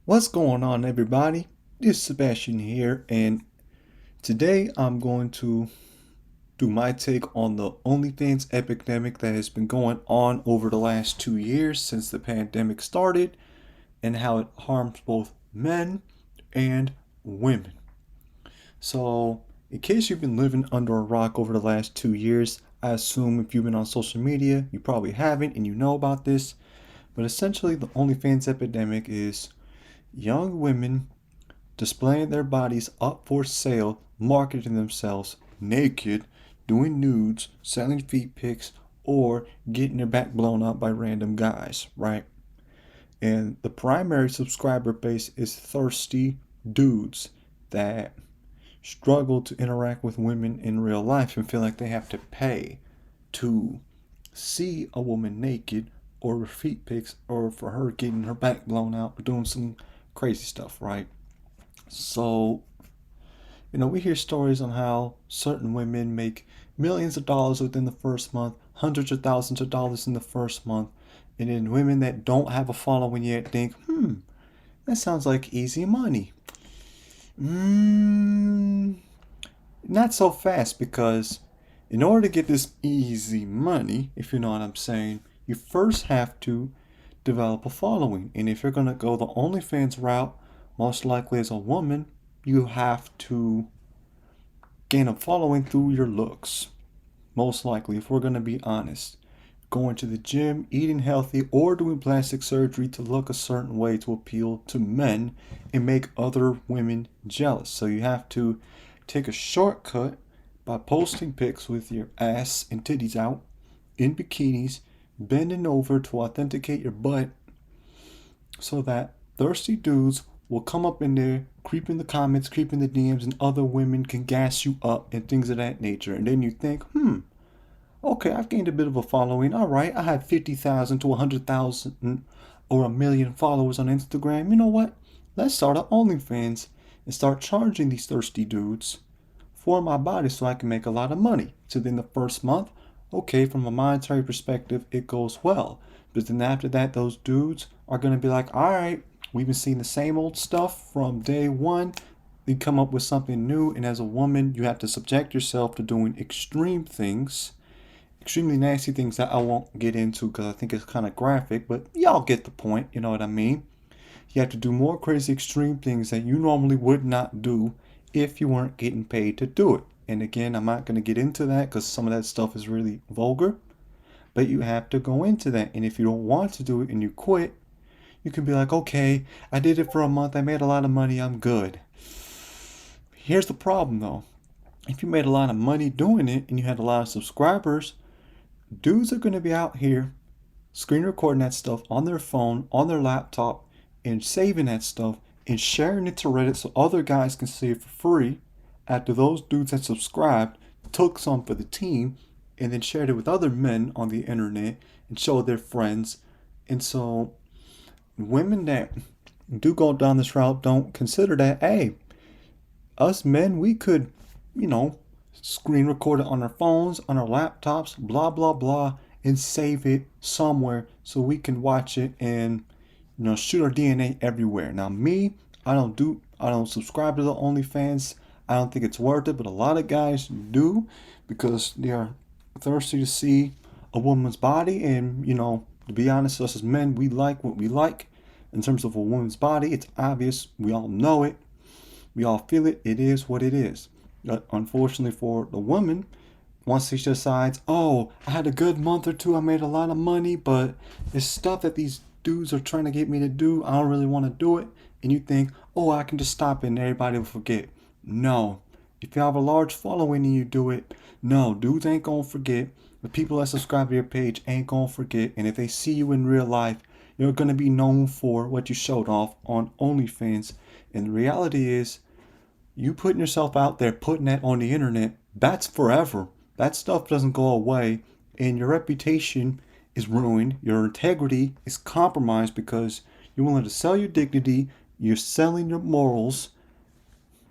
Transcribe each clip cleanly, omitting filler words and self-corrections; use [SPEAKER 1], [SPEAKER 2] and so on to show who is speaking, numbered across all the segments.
[SPEAKER 1] What's going on, everybody? This is Sebastian here, and today I'm going to do my take on the Onlyfans epidemic that has been going on over the last 2 years since the pandemic started and how it harms both men and women. So, in case you've been living under a rock over the last 2 years, I assume if you've been on social media, you probably haven't and you know about this. But essentially, the OnlyFans epidemic is young women displaying their bodies up for sale, marketing themselves naked, doing nudes, selling feet pics, or getting their back blown up by random guys, right? And the primary subscriber base is thirsty dudes that struggle to interact with women in real life and feel like they have to pay to see a woman naked or her feet pics or for her getting her back blown out or doing some crazy stuff, right? So we hear stories on how certain women make millions of dollars within the first month, hundreds of thousands of dollars in the first month, and then women that don't have a following yet think, that sounds like easy money. Mm, Not so fast, because in order to get this easy money, if you know what I'm saying, you first have to develop a following. And if you're going to go the OnlyFans route, most likely as a woman, you have to gain a following through your looks. Most likely, if we're going to be honest. Going to the gym, eating healthy, or doing plastic surgery to look a certain way to appeal to men and make other women jealous. So you have to take a shortcut by posting pics with your ass and titties out in bikinis, bending over to authenticate your butt so that thirsty dudes will come up in there, creep in the comments, creep in the DMs, and other women can gas you up and things of that nature. And then you think, okay, I've gained a bit of a following. All right, I had 50,000 to 100,000 or a million followers on Instagram. You know what? Let's start an OnlyFans and start charging these thirsty dudes for my body so I can make a lot of money. So then the first month, okay, from a monetary perspective, it goes well. But then after that, those dudes are going to be like, all right, we've been seeing the same old stuff from day one. We come up with something new. And as a woman, you have to subject yourself to doing extreme things, extremely nasty things that I won't get into because I think it's kind of graphic, but y'all get the point, you know what I mean? You have to do more crazy extreme things that you normally would not do if you weren't getting paid to do it. And again, I'm not going to get into that because some of that stuff is really vulgar, but you have to go into that. And if you don't want to do it and you quit, you can be like, okay, I did it for a month, I made a lot of money, I'm good. Here's the problem though. If you made a lot of money doing it and you had a lot of subscribers, dudes are going to be out here screen recording that stuff on their phone, on their laptop, and saving that stuff and sharing it to Reddit so other guys can see it for free after those dudes that subscribed took some for the team and then shared it with other men on the internet and showed their friends. And so women that do go down this route don't consider that, hey, us men, we could, you know, screen record it on our phones, on our laptops, blah, blah, blah, and save it somewhere so we can watch it and, shoot our DNA everywhere. Now, me, I don't subscribe to the OnlyFans. I don't think it's worth it, but a lot of guys do because they are thirsty to see a woman's body. And, to be honest, us as men, we like what we like in terms of a woman's body. It's obvious. We all know it. We all feel it. It is what it is. But unfortunately for the woman, once she decides, oh, I had a good month or two, I made a lot of money, but it's stuff that these dudes are trying to get me to do, I don't really want to do it. And you think, oh, I can just stop it and everybody will forget. No. If you have a large following and you do it, no, dudes ain't gonna forget. The people that subscribe to your page ain't gonna forget. And if they see you in real life, you're gonna be known for what you showed off on OnlyFans. And the reality is, you putting yourself out there, putting that on the internet, that's forever. That stuff doesn't go away, and your reputation is ruined. Your integrity is compromised because you're willing to sell your dignity, you're selling your morals,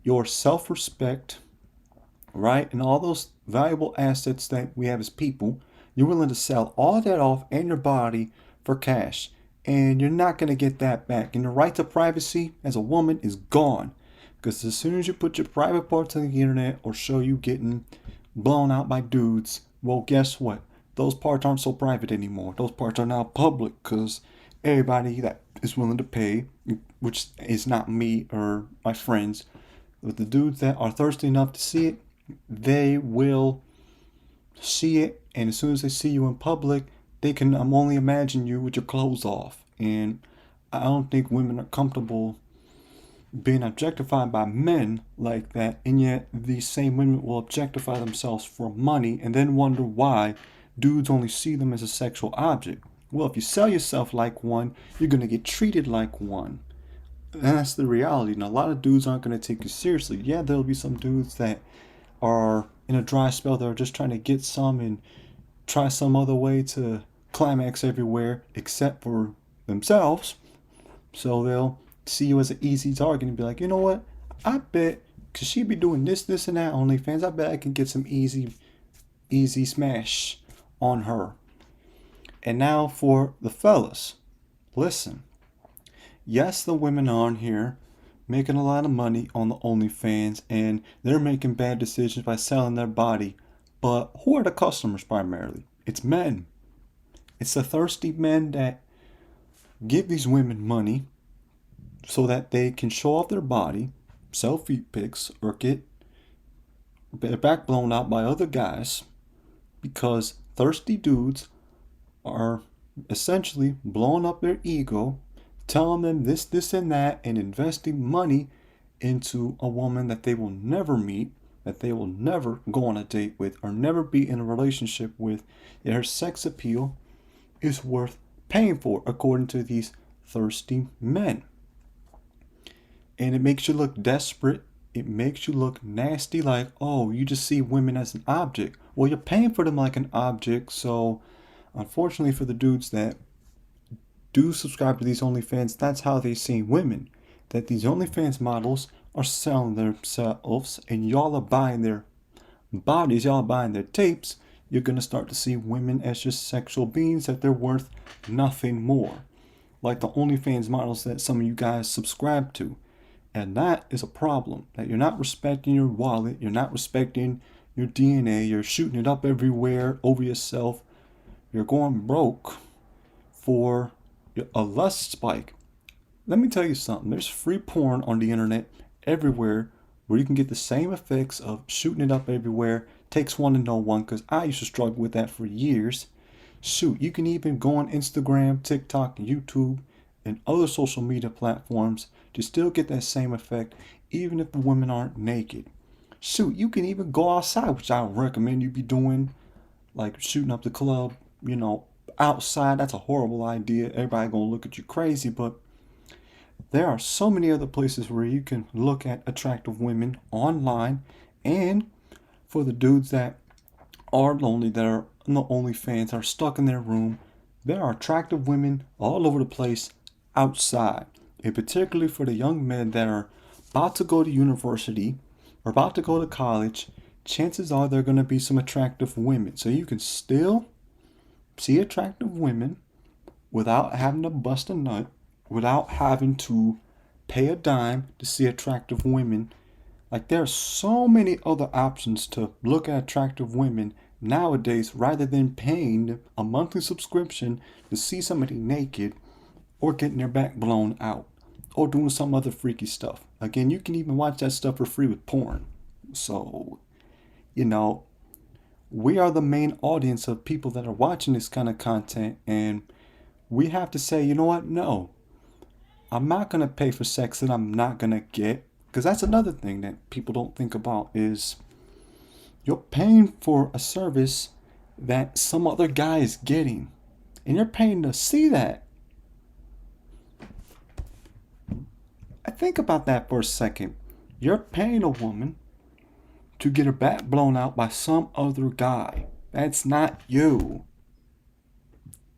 [SPEAKER 1] your self respect, right? And all those valuable assets that we have as people. You're willing to sell all that off and your body for cash. and you're not going to get that back. And your right to privacy as a woman is gone. Because as soon as you put your private parts on the internet or show you getting blown out by dudes, well, guess what? Those parts aren't so private anymore. Those parts are now public because everybody that is willing to pay, which is not me or my friends, but the dudes that are thirsty enough to see it, they will see it. And as soon as they see you in public, they can only imagine you with your clothes off. And I don't think women are comfortable being objectified by men like that, and yet these same women will objectify themselves for money and then wonder why dudes only see them as a sexual object. Well, if you sell yourself like one, you're going to get treated like one. And that's the reality. And a lot of dudes aren't going to take you seriously. Yeah, there'll be some dudes that are in a dry spell that are just trying to get some and try some other way to climax everywhere except for themselves. So they'll see you as an easy target and be like, you know what? I bet, because she be doing this, and that OnlyFans, I bet I can get some easy smash on her. And now for the fellas. Listen. Yes, the women on here making a lot of money on the OnlyFans, and they're making bad decisions by selling their body. But who are the customers primarily? It's men. It's the thirsty men that give these women money so that they can show off their body, sell feet pics, or get their back blown out by other guys, because thirsty dudes are essentially blowing up their ego, telling them this, and that, and investing money into a woman that they will never meet, that they will never go on a date with, or never be in a relationship with. Yet her sex appeal is worth paying for, according to these thirsty men. And it makes you look desperate. It makes you look nasty, like, oh, you just see women as an object. Well, you're paying for them like an object. So unfortunately for the dudes that do subscribe to these OnlyFans, that's how they see women. That these OnlyFans models are selling themselves, and y'all are buying their bodies, y'all are buying their tapes. You're going to start to see women as just sexual beings, that they're worth nothing more. Like the OnlyFans models that some of you guys subscribe to. And that is a problem, that you're not respecting your wallet, you're not respecting your DNA, you're shooting it up everywhere over yourself, you're going broke for a lust spike. Let me tell you something, there's free porn on the internet everywhere where you can get the same effects of shooting it up everywhere. Takes one to know one, because I used to struggle with that for years. Shoot, you can even go on Instagram, TikTok, YouTube, and other social media platforms to still get that same effect, even if the women aren't naked. Shoot, you can even go outside, which I would recommend you be doing, like shooting up the club, outside. That's a horrible idea. Everybody gonna look at you crazy, but there are so many other places where you can look at attractive women online. And for the dudes that are lonely, that are in the OnlyFans, are stuck in their room, there are attractive women all over the place outside. And particularly for the young men that are about to go to university or about to go to college, chances are there are going to be some attractive women. So you can still see attractive women without having to bust a nut, without having to pay a dime to see attractive women. Like, there are so many other options to look at attractive women nowadays, rather than paying a monthly subscription to see somebody naked or getting their back blown out or doing some other freaky stuff. Again, you can even watch that stuff for free with porn. So, we are the main audience of people that are watching this kind of content, and we have to say, you know what? No, I'm not going to pay for sex that I'm not going to get. Because that's another thing that people don't think about, is you're paying for a service that some other guy is getting. And you're paying to see that. I think about that for a second. You're paying a woman to get her back blown out by some other guy. That's not you.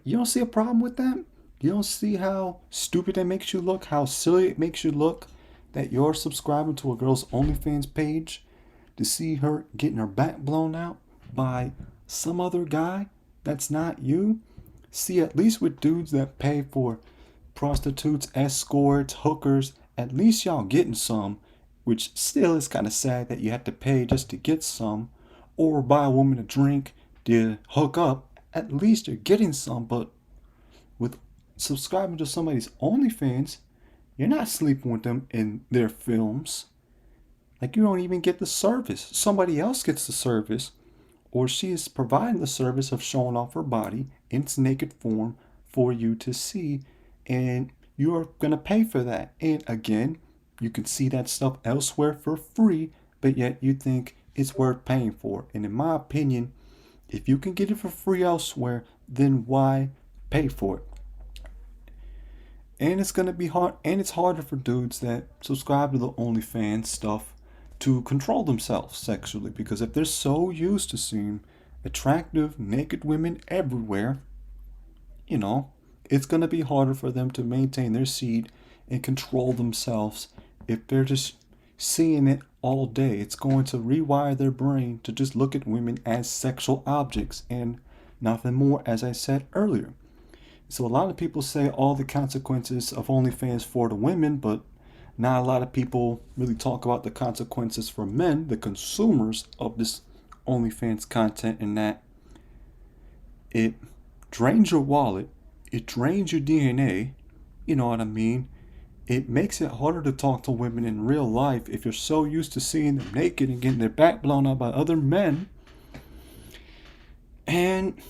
[SPEAKER 1] You don't see a problem with that? You don't see how stupid that makes you look? How silly it makes you look? That you're subscribing to a girl's OnlyFans page to see her getting her back blown out by some other guy that's not you? See, at least with dudes that pay for prostitutes, escorts, hookers, at least y'all getting some, which still is kind of sad that you have to pay just to get some, or buy a woman a drink to hook up. At least you're getting some, but with subscribing to somebody's OnlyFans, you're not sleeping with them in their films. Like, you don't even get the service. Somebody else gets the service, or she is providing the service of showing off her body in its naked form for you to see, and you're gonna pay for that. And again, you can see that stuff elsewhere for free, but yet you think it's worth paying for. And in my opinion, if you can get it for free elsewhere, then why pay for it? And it's gonna be hard, and it's harder for dudes that subscribe to the OnlyFans stuff to control themselves sexually, because if they're so used to seeing attractive naked women everywhere, you know, it's gonna be harder for them to maintain their seed and control themselves if they're just seeing it all day. It's going to rewire their brain to just look at women as sexual objects and nothing more, as I said earlier. So a lot of people say all the consequences of OnlyFans for the women, but not a lot of people really talk about the consequences for men, the consumers of this OnlyFans content, and that it drains your wallet, it drains your DNA, you know what I mean? It makes it harder to talk to women in real life if you're so used to seeing them naked and getting their back blown out by other men. And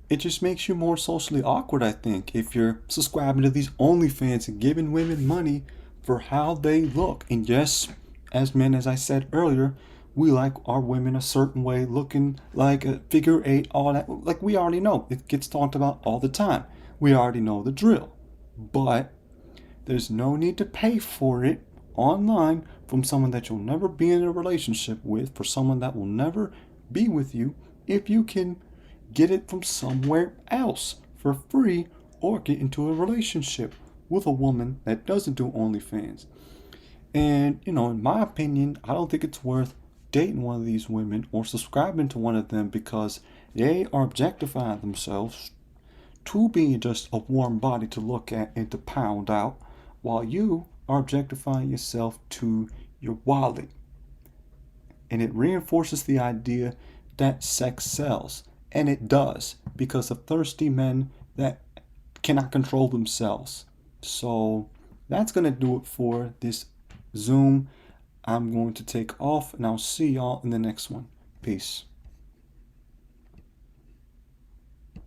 [SPEAKER 1] it just makes you more socially awkward, I think, if you're subscribing to these OnlyFans and giving women money for how they look. And yes, as men, as I said earlier, we like our women a certain way, looking like a figure eight, all that. Like, we already know. It gets talked about all the time. We already know the drill. But there's no need to pay for it online from someone that you'll never be in a relationship with, for someone that will never be with you, if you can get it from somewhere else for free, or get into a relationship with a woman that doesn't do OnlyFans. And, you know, in my opinion, I don't think it's worth dating one of these women or subscribing to one of them, because they are objectifying themselves to being just a warm body to look at and to pound out, while you are objectifying yourself to your wallet. And it reinforces the idea that sex sells. And it does, because of thirsty men that cannot control themselves. So that's going to do it for this Zoom. I'm going to take off, and I'll see y'all in the next one. Peace.